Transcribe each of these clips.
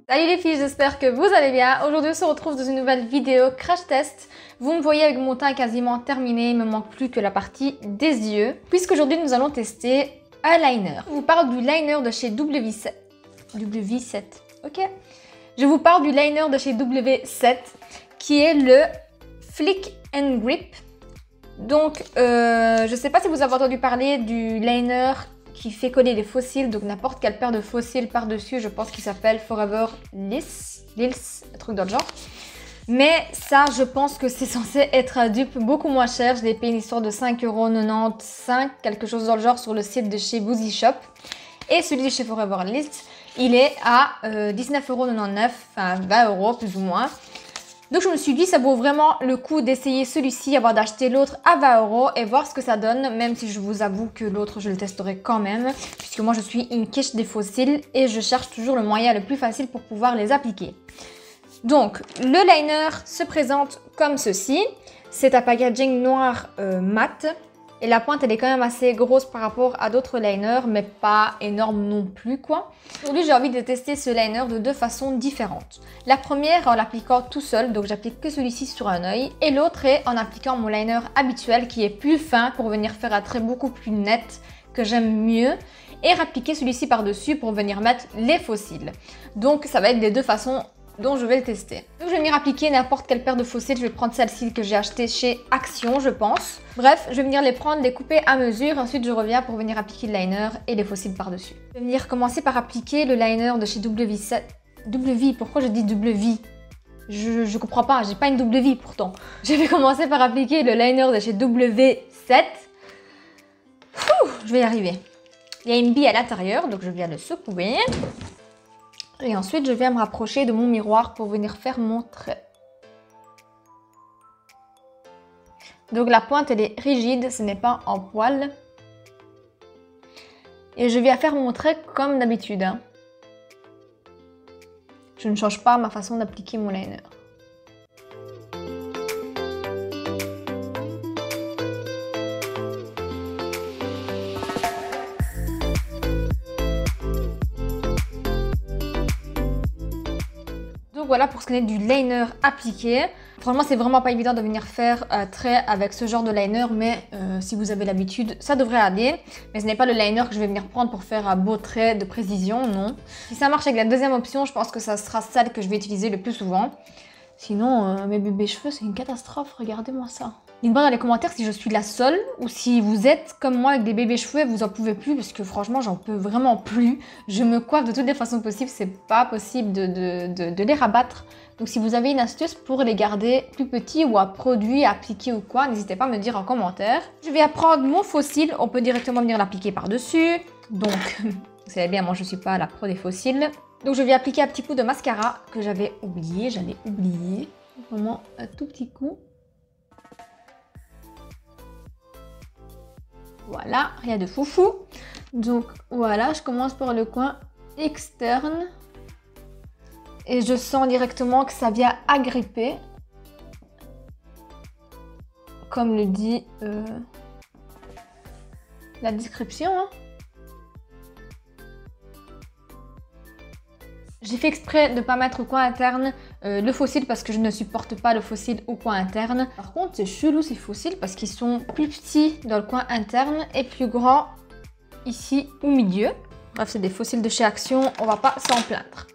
Salut les filles, j'espère que vous allez bien. Aujourd'hui on se retrouve dans une nouvelle vidéo crash test. Vous me voyez avec mon teint quasiment terminé, il me manque plus que la partie des yeux. Puisqu'aujourd'hui nous allons tester un liner. Je vous parle du liner de chez W7. W7, ok. Je vous parle du liner de chez W7 qui est le Flick and Grip. Donc je sais pas si vous avez entendu parler du liner qui fait coller les fossiles, donc n'importe quelle paire de fossiles par-dessus, je pense qu'il s'appelle Forever Lils, un truc dans le genre. Mais ça, je pense que c'est censé être un dupe beaucoup moins cher. Je l'ai payé une histoire de 5,95 €, quelque chose dans le genre, sur le site de chez Boozy Shop. Et celui de chez Forever Lils, il est à 19,99 €, enfin 20 € plus ou moins. Donc je me suis dit ça vaut vraiment le coup d'essayer celui-ci avant d'acheter l'autre à 20 € et voir ce que ça donne, même si je vous avoue que l'autre je le testerai quand même, puisque moi je suis une quiche des fossiles et je cherche toujours le moyen le plus facile pour pouvoir les appliquer. Donc le liner se présente comme ceci, c'est un packaging noir mat. Et la pointe, elle est quand même assez grosse par rapport à d'autres liners, mais pas énorme non plus, quoi. Aujourd'hui, j'ai envie de tester ce liner de deux façons différentes. La première, en l'appliquant tout seul, donc j'applique que celui-ci sur un œil. Et l'autre est en appliquant mon liner habituel, qui est plus fin pour venir faire un trait beaucoup plus net, que j'aime mieux. Et appliquer celui-ci par-dessus pour venir mettre les fossiles. Donc, ça va être les deux façons dont je vais le tester. Donc je vais venir appliquer n'importe quelle paire de fossiles, je vais prendre celle-ci que j'ai achetée chez Action je pense. Bref, je vais venir les prendre, les couper à mesure, ensuite je reviens pour venir appliquer le liner et les fossiles par-dessus. Je vais venir commencer par appliquer le liner de chez W7. W, pourquoi je dis W? Je comprends pas, j'ai pas une W pourtant. Je vais commencer par appliquer le liner de chez W7. Je vais y arriver. Il y a une bille à l'intérieur, donc je viens le secouer. Et ensuite, je viens me rapprocher de mon miroir pour venir faire mon trait. Donc la pointe, elle est rigide, ce n'est pas en poil. Et je viens faire mon trait comme d'habitude. Je ne change pas ma façon d'appliquer mon liner. Donc voilà pour ce qui est du liner appliqué. Franchement, c'est vraiment pas évident de venir faire un trait avec ce genre de liner, mais si vous avez l'habitude, ça devrait aller. Mais ce n'est pas le liner que je vais venir prendre pour faire un beau trait de précision, non. Si ça marche avec la deuxième option, je pense que ça sera celle que je vais utiliser le plus souvent. Sinon, mes bébés cheveux, c'est une catastrophe, regardez-moi ça. Dites-moi dans les commentaires si je suis la seule ou si vous êtes comme moi avec des bébés cheveux et vous en pouvez plus, parce que franchement j'en peux vraiment plus. Je me coiffe de toutes les façons possibles, c'est pas possible de les rabattre. Donc si vous avez une astuce pour les garder plus petits ou un produit à appliquer ou quoi, n'hésitez pas à me dire en commentaire. Je vais prendre mon fossile, on peut directement venir l'appliquer par-dessus. Donc, vous savez bien, moi je suis pas la pro des fossiles. Donc je vais appliquer un petit coup de mascara que j'avais oublié, Vraiment un tout petit coup. Voilà, rien de foufou. Donc voilà, je commence par le coin externe. Et je sens directement que ça vient agripper. Comme le dit la description. Hein. J'ai fait exprès de ne pas mettre au coin interne le fossile parce que je ne supporte pas le fossile au coin interne. Par contre, c'est chelou ces fossiles parce qu'ils sont plus petits dans le coin interne et plus grands ici au milieu. Bref, c'est des fossiles de chez Action, on va pas s'en plaindre.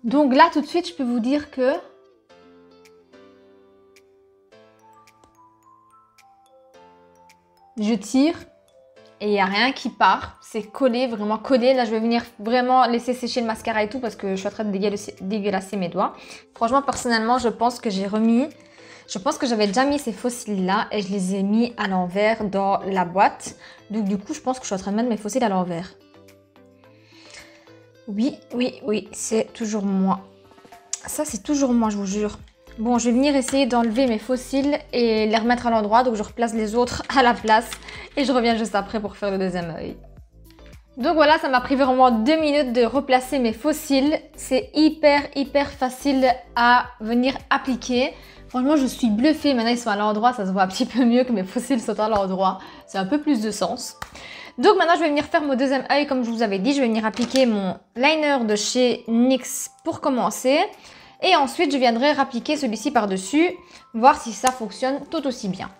Donc là, tout de suite, je peux vous dire que je tire. Et il n'y a rien qui part, c'est collé, vraiment collé. Là, je vais venir vraiment laisser sécher le mascara et tout parce que je suis en train de dégueulasser mes doigts. Franchement, personnellement, je pense que j'avais déjà mis ces fossiles-là et je les ai mis à l'envers dans la boîte. Donc, du coup, je pense que je suis en train de mettre mes fossiles à l'envers. Oui, c'est toujours moi. Ça, c'est toujours moi, je vous jure. Bon, je vais venir essayer d'enlever mes fossiles et les remettre à l'endroit. Donc, je replace les autres à la place. Et je reviens juste après pour faire le deuxième œil. Donc voilà, ça m'a pris vraiment 2 minutes de replacer mes fossiles. C'est hyper facile à venir appliquer. Franchement, je suis bluffée. Maintenant, ils sont à l'endroit. Ça se voit un petit peu mieux que mes fossiles sont à l'endroit. C'est un peu plus de sens. Donc maintenant, je vais venir faire mon deuxième œil. Comme je vous avais dit, je vais venir appliquer mon liner de chez NYX pour commencer. Et ensuite, je viendrai appliquer celui-ci par-dessus, voir si ça fonctionne tout aussi bien.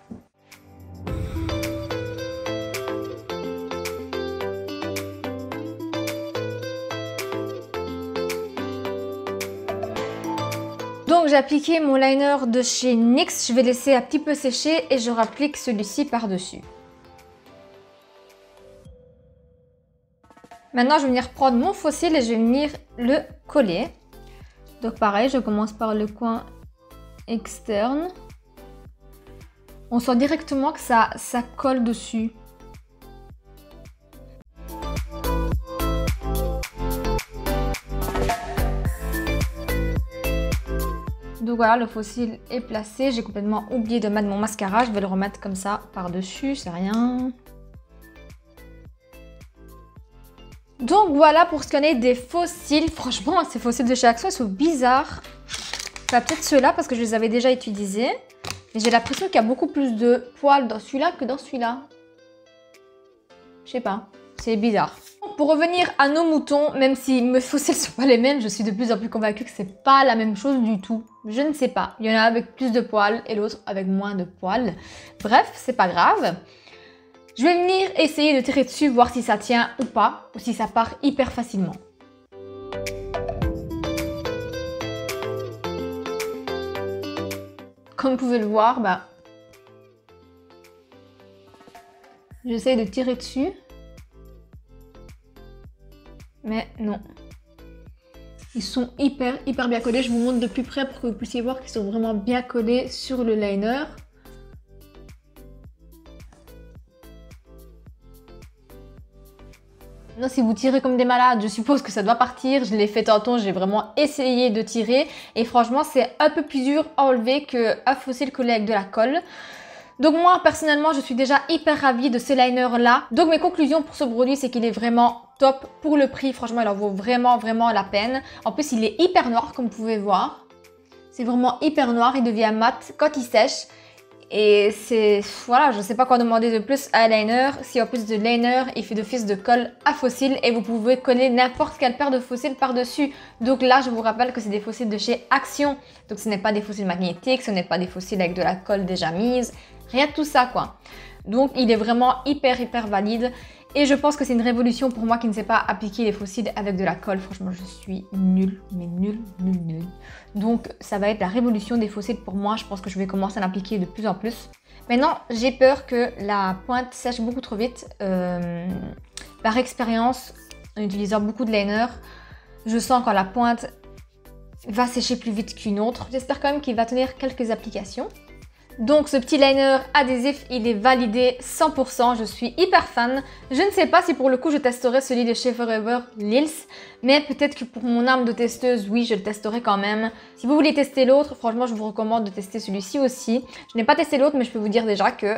Donc j'ai appliqué mon liner de chez NYX, je vais laisser un petit peu sécher et je rapplique celui-ci par-dessus. Maintenant je vais venir prendre mon faux cil et je vais venir le coller. Donc pareil, je commence par le coin externe. On sent directement que ça colle dessus. Donc voilà, le faux cil est placé. J'ai complètement oublié de mettre mon mascara. Je vais le remettre comme ça par-dessus, c'est rien. Donc voilà pour ce qu'on est des faux cils. Franchement, ces faux cils de chez Action, ils sont bizarres. Enfin, peut-être ceux-là parce que je les avais déjà utilisés. Mais j'ai l'impression qu'il y a beaucoup plus de poils dans celui-là que dans celui-là. Je sais pas, c'est bizarre. Pour revenir à nos moutons, même si mes faux cils ne sont pas les mêmes, je suis de plus en plus convaincue que c'est pas la même chose du tout. Je ne sais pas. Il y en a avec plus de poils et l'autre avec moins de poils. Bref, c'est pas grave. Je vais venir essayer de tirer dessus, voir si ça tient ou pas, ou si ça part hyper facilement. Comme vous pouvez le voir, j'essaie de tirer dessus. Mais non. Ils sont hyper bien collés. Je vous montre de plus près pour que vous puissiez voir qu'ils sont vraiment bien collés sur le liner. Non, si vous tirez comme des malades, je suppose que ça doit partir. Je l'ai fait tantôt, j'ai vraiment essayé de tirer. Et franchement, c'est un peu plus dur à enlever qu'un faux cil collé avec de la colle. Donc moi, personnellement, je suis déjà hyper ravie de ce liner-là. Donc mes conclusions pour ce produit, c'est qu'il est vraiment top pour le prix. Franchement, il en vaut vraiment la peine. En plus, il est hyper noir, comme vous pouvez voir. C'est vraiment hyper noir, il devient mat quand il sèche. Et c'est... Voilà, je ne sais pas quoi demander de plus à un liner. Si en plus de liner, il fait d'office de colle à faux cils et vous pouvez coller n'importe quelle paire de faux cils par-dessus. Donc là, je vous rappelle que c'est des faux cils de chez Action. Donc ce n'est pas des faux cils magnétiques, ce n'est pas des faux cils avec de la colle déjà mise. Rien de tout ça, quoi. Donc il est vraiment hyper valide. Et je pense que c'est une révolution pour moi qui ne sais pas appliquer les faux cils avec de la colle. Franchement, je suis nulle, mais nulle. Donc ça va être la révolution des faux cils pour moi. Je pense que je vais commencer à l'appliquer de plus en plus. Maintenant, j'ai peur que la pointe sèche beaucoup trop vite. Par expérience, en utilisant beaucoup de liner, je sens quand la pointe va sécher plus vite qu'une autre. J'espère quand même qu'il va tenir quelques applications. Donc ce petit liner adhésif, il est validé 100%, je suis hyper fan. Je ne sais pas si pour le coup je testerai celui de chez Forever Lils, mais peut-être que pour mon âme de testeuse, oui, je le testerai quand même. Si vous voulez tester l'autre, franchement, je vous recommande de tester celui-ci aussi. Je n'ai pas testé l'autre, mais je peux vous dire déjà que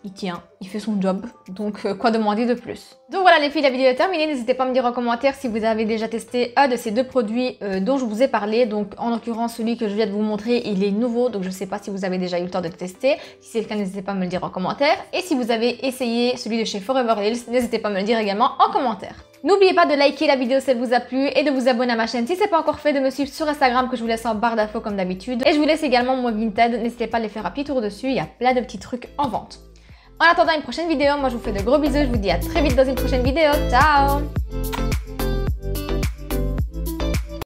il tient, il fait son job, donc quoi demander de plus. Donc voilà les filles, la vidéo est terminée. N'hésitez pas à me dire en commentaire si vous avez déjà testé un de ces deux produits dont je vous ai parlé. Donc en l'occurrence, celui que je viens de vous montrer, il est nouveau, donc je ne sais pas si vous avez déjà eu le temps de le tester. Si c'est le cas, n'hésitez pas à me le dire en commentaire. Et si vous avez essayé celui de chez Forever Lils, n'hésitez pas à me le dire également en commentaire. N'oubliez pas de liker la vidéo si elle vous a plu et de vous abonner à ma chaîne si ce n'est pas encore fait, de me suivre sur Instagram que je vous laisse en barre d'infos comme d'habitude. Et je vous laisse également mon Vinted, n'hésitez pas à aller faire un petit tour dessus, il y a plein de petits trucs en vente. En attendant une prochaine vidéo, moi je vous fais de gros bisous, je vous dis à très vite dans une prochaine vidéo, ciao!